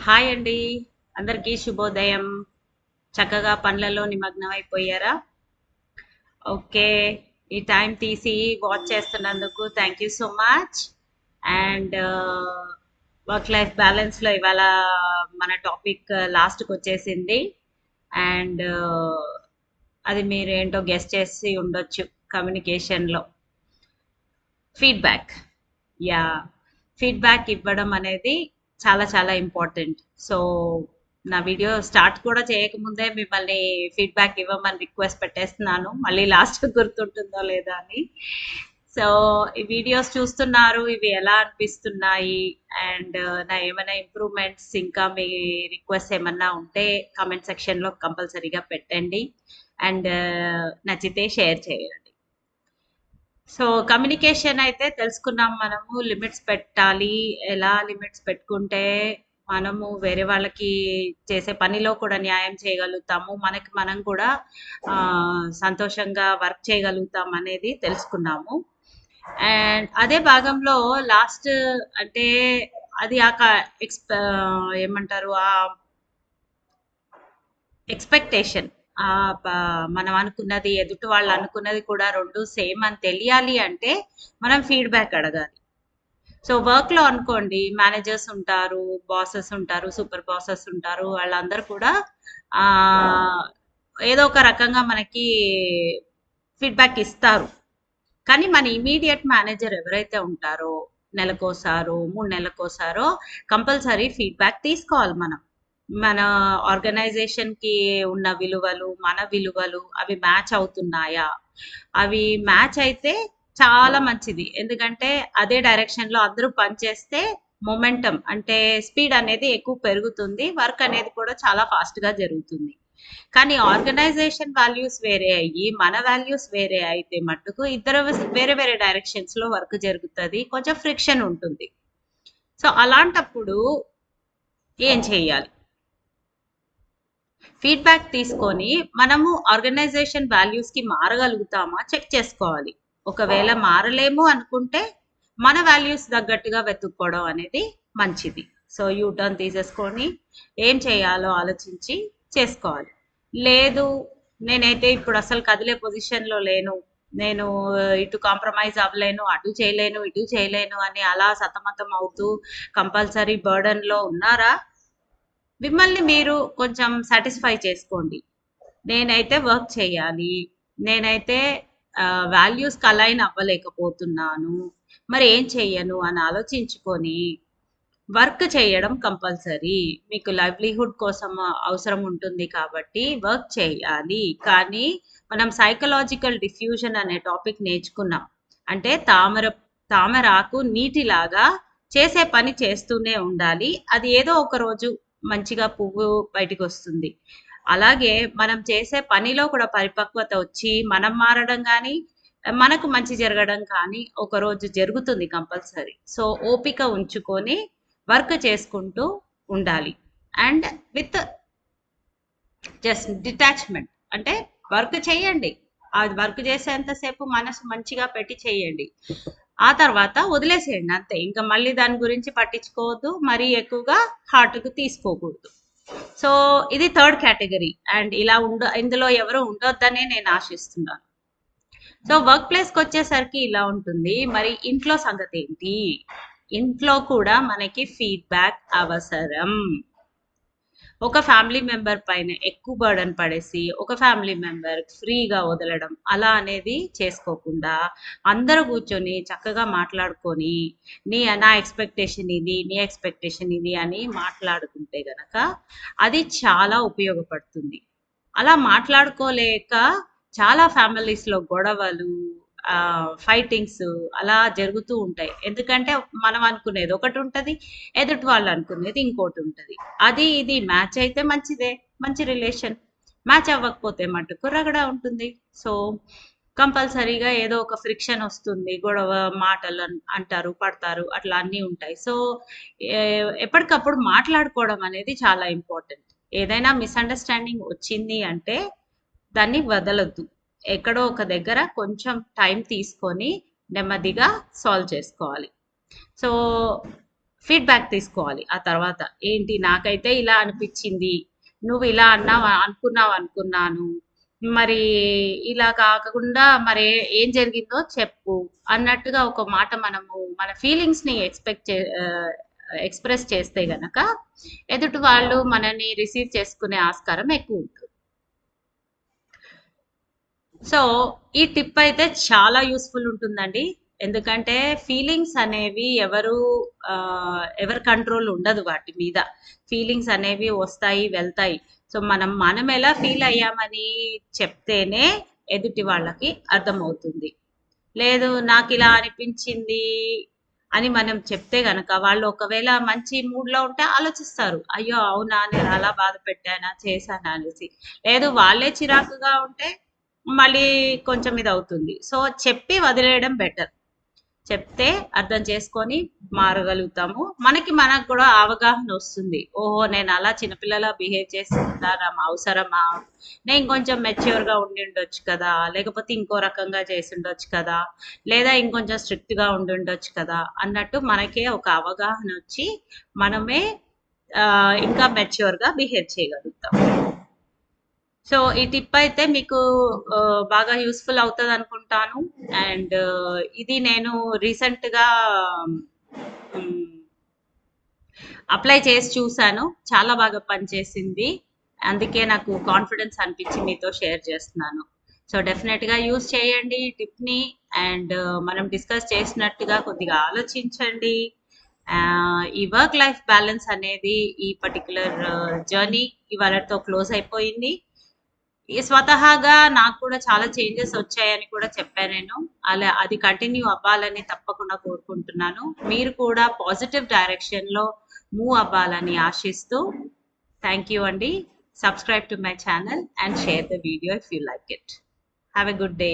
Hi అండి. అందరికీ శుభోదయం. చక్కగా పనులలో నిమగ్నమైపోయారా? ఓకే. ఈ టైం తీసి వాచ్ చేస్తున్నందుకు thank you so much. And work life బ్యాలెన్స్లో ఇవాళ మన టాపిక్ లాస్ట్కి వచ్చేసింది. అండ్ అది మీరు ఏంటో గెస్ చేసి ఉండొచ్చు. కమ్యూనికేషన్లో ఫీడ్బ్యాక్. యా, ఫీడ్బ్యాక్ ఇవ్వడం అనేది చాలా చాలా ఇంపార్టెంట్. సో నా వీడియో స్టార్ట్ కూడా చేయకముందే మిమ్మల్ని ఫీడ్బ్యాక్ ఇవ్వమని రిక్వెస్ట్ పెట్టేస్తున్నాను, మళ్ళీ లాస్ట్ గుర్తుంటుందో లేదా అని. సో ఈ వీడియోస్ చూస్తున్నారు, ఇవి ఎలా అనిపిస్తున్నాయి, అండ్ నా ఏమైనా ఇంప్రూవ్మెంట్స్ ఇంకా మీ రిక్వెస్ట్ ఏమన్నా ఉంటే కామెంట్ సెక్షన్లో కంపల్సరీగా పెట్టండి. అండ్ నచ్చితే షేర్ చేయండి. సో కమ్యూనికేషన్ అయితే తెలుసుకున్నాం. మనము లిమిట్స్ పెట్టాలి. ఎలా లిమిట్స్ పెట్టుకుంటే మనము వేరే వాళ్ళకి చేసే పనిలో కూడా న్యాయం చేయగలుగుతాము, మనకి మనం కూడా సంతోషంగా వర్క్ చేయగలుగుతాం అనేది తెలుసుకున్నాము. అండ్ అదే భాగంలో లాస్ట్ అంటే అది ఎక్స్ప ఏమంటారు ఆ ఎక్స్పెక్టేషన్, మనం అనుకున్నది ఎదుటి వాళ్ళు అనుకున్నది కూడా రెండు సేమ్ అని తెలియాలి అంటే మనం ఫీడ్బ్యాక్ అడగాలి. సో వర్క్లో అనుకోండి, మేనేజర్స్ ఉంటారు, బాసెస్ ఉంటారు, సూపర్ బాసెస్ ఉంటారు, వాళ్ళందరూ కూడా ఆ, ఏదో ఒక రకంగా మనకి ఫీడ్బ్యాక్ ఇస్తారు. కానీ మన ఇమీడియట్ మేనేజర్ ఎవరైతే ఉంటారో, నెలకోసారో 3 నెలలకోసారో కంపల్సరీ ఫీడ్బ్యాక్ తీసుకోవాలి మనం. మన ఆర్గనైజేషన్కి ఉన్న విలువలు, మన విలువలు అవి మ్యాచ్ అవుతున్నాయా? అవి మ్యాచ్ అయితే చాలా మంచిది. ఎందుకంటే అదే డైరెక్షన్లో అందరూ పనిచేస్తే మొమెంటం అంటే స్పీడ్ అనేది ఎక్కువ పెరుగుతుంది, వర్క్ అనేది కూడా చాలా ఫాస్ట్గా జరుగుతుంది. కానీ ఆర్గనైజేషన్ వాల్యూస్ వేరే అయ్యి మన వాల్యూస్ వేరే అయితే మట్టుకు ఇద్దరు వేరే వేరే డైరెక్షన్స్లో వర్క్ జరుగుతుంది, కొంచెం ఫ్రిక్షన్ ఉంటుంది. సో అలాంటప్పుడు ఏం చేయాలి? ఫీడ్బ్యాక్ తీసుకొని మనము ఆర్గనైజేషన్ వాల్యూస్కి మారగలుగుతామా చెక్ చేసుకోవాలి. ఒకవేళ మారలేము అనుకుంటే మన వాల్యూస్ తగ్గట్టుగా వెతుక్కోవడం అనేది మంచిది. సో యూటర్న్ తీసేసుకొని ఏం చేయాలో ఆలోచించి చేసుకోవాలి. లేదు, నేనైతే ఇప్పుడు అసలు కదిలే పొజిషన్లో లేను, నేను ఇటు కాంప్రమైజ్ అవ్వలేను, అటు చేయలేను, ఇటు చేయలేను అని అలా సతమతం అవుతూ కంపల్సరీ బర్డన్లో ఉన్నారా? మిమ్మల్ని మీరు కొంచెం సాటిస్ఫై చేసుకోండి. నేనైతే వర్క్ చేయాలి, నేనైతే వాల్యూస్కి అలైన్ అవ్వలేకపోతున్నాను, మరి ఏం చెయ్యను అని ఆలోచించుకొని వర్క్ చేయడం కంపల్సరీ. మీకు లైవ్లీహుడ్ కోసం అవసరం ఉంటుంది కాబట్టి వర్క్ చేయాలి. కానీ మనం సైకలాజికల్ డిఫ్యూజన్ అనే టాపిక్ నేర్చుకున్నాం. అంటే తామరాకు నీటిలాగా చేసే పని చేస్తూనే ఉండాలి, అది ఏదో ఒక రోజు మంచిగా పువ్వు బయటికి వస్తుంది. అలాగే మనం చేసే పనిలో కూడా పరిపక్వత వచ్చి మనం మారడం కానీ మనకు మంచి జరగడం కానీ ఒకరోజు జరుగుతుంది కంపల్సరీ. సో ఓపిక ఉంచుకొని వర్క్ చేసుకుంటూ ఉండాలి. అండ్ విత్ జస్ట్ డిటాచ్మెంట్, అంటే వర్క్ చేయండి, ఆ వర్క్ చేసేంతసేపు మనసు మంచిగా పెట్టి చేయండి, ఆ తర్వాత వదిలేసేయండి అంతే. ఇంకా మళ్ళీ దాని గురించి పట్టించుకోవద్దు, మరీ ఎక్కువగా హార్ట్కు తీసుకోకూడదు. సో ఇది థర్డ్ కేటగిరీ. అండ్ ఇందులో ఎవరు ఉండొద్దనే నేను ఆశిస్తున్నాను. సో వర్క్ ప్లేస్కి వచ్చేసరికి ఇలా ఉంటుంది. మరి ఇంట్లో సంగతి ఏంటి? ఇంట్లో కూడా మనకి ఫీడ్బ్యాక్ అవసరం. ఒక ఫ్యామిలీ మెంబర్ పైన ఎక్కువ బర్డన్ పడేసి ఒక ఫ్యామిలీ మెంబర్ ఫ్రీగా వదలడం అలా అనేది చేసుకోకుండా అందరూ కూర్చొని చక్కగా మాట్లాడుకొని నా ఎక్స్పెక్టేషన్ ఇది, నీ ఎక్స్పెక్టేషన్ ఇది అని మాట్లాడుకుంటే గనక అది చాలా ఉపయోగపడుతుంది. అలా మాట్లాడుకోలేక చాలా ఫ్యామిలీస్లో గొడవలు, ఫైటింగ్స్ అలా జరుగుతూ ఉంటాయి. ఎందుకంటే మనం అనుకునేది ఒకటి ఉంటుంది, ఎదుటి వాళ్ళు అనుకునేది ఇంకోటి ఉంటుంది. అది ఇది మ్యాచ్ అయితే మంచిదే, మంచి రిలేషన్. మ్యాచ్ అవ్వకపోతే మటుకు రగడ ఉంటుంది. సో కంపల్సరీగా ఏదో ఒక ఫ్రిక్షన్ వస్తుంది, గొడవ మాటలు అంటారు, పడతారు, అట్లా అన్నీ ఉంటాయి. సో ఎప్పటికప్పుడు మాట్లాడుకోవడం అనేది చాలా ఇంపార్టెంట్. ఏదైనా మిస్అండర్స్టాండింగ్ వచ్చింది అంటే దాన్ని వదలొద్దు, ఎక్కడో ఒక దగ్గర కొంచెం టైం తీసుకొని నెమ్మదిగా సాల్వ్ చేసుకోవాలి. సో ఫీడ్బ్యాక్ తీసుకోవాలి. ఆ తర్వాత ఏంటి నాకైతే ఇలా అనిపించింది, నువ్వు ఇలా అనుకున్నాను, మరి ఇలా కాకుండా మరి ఏం జరిగిందో చెప్పు అన్నట్టుగా ఒక మాట మనము మన ఫీలింగ్స్ని ఎక్స్ప్రెస్ చేస్తే గనక ఎదుటి వాళ్ళు మనని రిసీవ్ చేసుకునే ఆస్కారం ఎక్కువ ఉంటుంది. సో ఈ టిప్ అయితే చాలా యూస్ఫుల్ ఉంటుందండి. ఎందుకంటే ఫీలింగ్స్ అనేవి ఎవరి కంట్రోల్ ఉండదు వాటి మీద. ఫీలింగ్స్ అనేవి వస్తాయి, వెళ్తాయి. సో మనం ఎలా ఫీల్ అయ్యామని చెప్తేనే ఎదుటి వాళ్ళకి అర్థమవుతుంది. లేదు నాకు ఇలా అనిపించింది అని మనం చెప్తే గనక వాళ్ళు ఒకవేళ మంచి మూడ్‌లో ఉంటే ఆలోచిస్తారు. అయ్యో! అవునా! నేను అలా బాధ పెట్టానా? చేశానా? అనేసి. లేదు వాళ్ళే చిరాకుగా ఉంటే మళ్ళీ కొంచెం ఇదవుతుంది. సో చెప్పి వదిలేయడం బెటర్. చెప్తే అర్థం చేసుకొని మారగలుగుతాము. మనకు కూడా అవగాహన వస్తుంది. ఓహో! నేను అలా చిన్నపిల్లలా బిహేవ్ చేస్తున్నానా అవసరమా? నేను కొంచెం మెచ్యూర్‌గా ఉండిండొచ్చు కదా! లేకపోతే ఇంకో రకంగా చేసుండొచ్చు కదా! లేదా ఇంకొంచెం స్ట్రిక్ట్‌గా ఉండుండొచ్చు కదా! అన్నట్టు మనకే ఒక అవగాహన వచ్చి మనమే ఇంకా మెచ్యూర్‌గా బిహేవ్ చేయగలుగుతాం. సో ఈ టిప్ అయితే మీకు బాగా యూస్ఫుల్ అవుతుంది అనుకుంటాను. అండ్ ఇది నేను రీసెంట్గా అప్లై చేసి చూశాను. చాలా బాగా పనిచేసింది. అందుకే నాకు కాన్ఫిడెన్స్ అనిపించి మీతో షేర్ చేస్తున్నాను. సో డెఫినెట్గా యూస్ చేయండి ఈ టిప్ని. అండ్ మనం డిస్కస్ చేసినట్టుగా కొద్దిగా ఆలోచించండి. ఈ వర్క్ లైఫ్ బ్యాలెన్స్ అనేది ఈ పర్టికులర్ జర్నీ ఇవాళతో క్లోజ్ అయిపోయింది. ఈ స్వతహాగా నాకు కూడా చాలా చేంజెస్ వచ్చాయని కూడా చెప్పాను నేను. అలా అది కంటిన్యూ అవ్వాలని తప్పకుండా కోరుకుంటున్నాను. మీరు కూడా పాజిటివ్ డైరెక్షన్‌లో మూవ్ అవ్వాలని ఆశిస్తూ థ్యాంక్ యూ అండి. Subscribe to my channel and share the video if you like it. Have a good day.